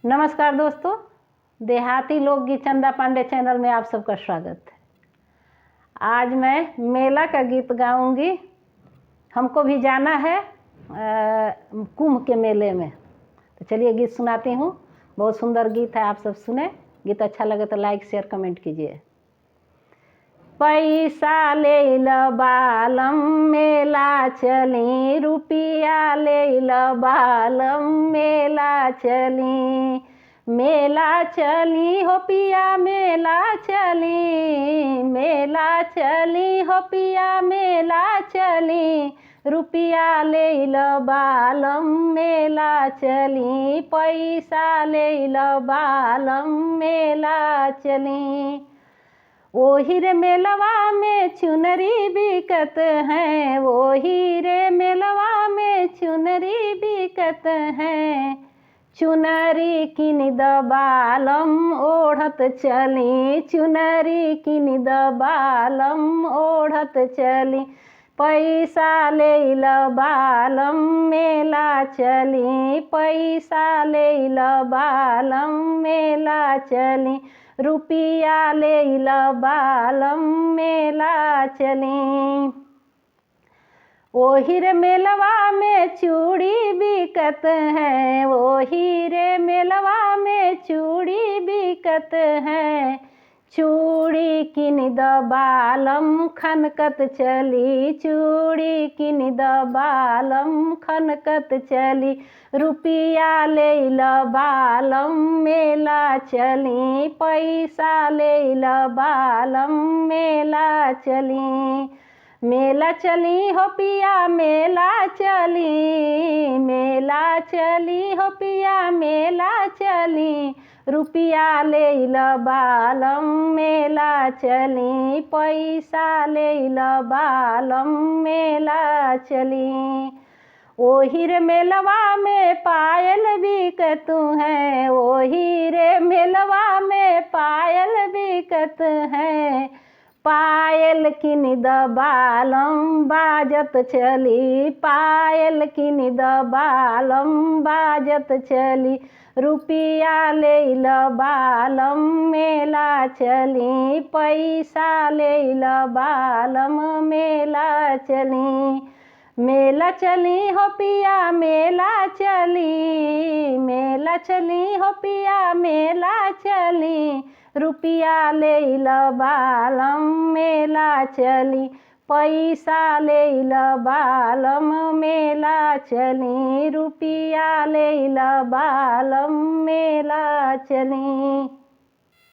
नमस्कार दोस्तों, देहाती लोकगीत चंदा पांडे चैनल में आप सबका स्वागत है। आज मैं मेला का गीत गाऊंगी। हमको भी जाना है कुंभ के मेले में, तो चलिए गीत सुनाती हूँ। बहुत सुंदर गीत है, आप सब सुने। गीत अच्छा लगे तो लाइक शेयर कमेंट कीजिए। पैसा ले ल बालम मेला चली, रुपया ले ल बालम मेला चली, मेला चली हो पिया मेला चली, मेला चली हो पिया मेला चली, रुपया ले ल बालम मेला चली, पैसा ले ल बालम मेला चली। वो हीरे मेलवा में चुनरी बिकत हैं, वो हीरे मेलवा में चुनरी बिकत हैं, चुनरी किन द बालम ओढ़त चली, चुनरी किन द बालम ओढ़त चली, पैसा ले ल बालम मेला चली, पैसा ले ल बालम मेला चली, रुपया ले ल बालम मेला चली। वो हीरे मेलवा में चूड़ी बिकत है, वो हीरे मेलवा में चूड़ी बिकत है, चूड़ी किन द बालम खनकत चली, चूड़ी किन द बालम खनकत चली, रुपया ले ल बालम मेला चली, पैसा ले ल बालम मेला चली, मेला चली हो पिया मेला चली, मेला चली हो पिया मेला चली, रुपया ले ल बालम मेला चली, पैसा ले ल बालम मेला चली। वो हीरे मेलवा में पायल बिकत है, वो हीरे मेलवा में पायल बिकत है, पायल किन द बालम बाजत चली, पायल किन द बालम बाजत चली, रुपया ले ल बालम मेला चली, पैसा ले ल बालम मेला चली, मेला चली हो पिया मेला चली, मेला चली हो पिया मेला चली, रुपया ले ल बालम मेला चली, पैसा ले ल बालम मेला चली, रुपया ले ल बालम मेला चली।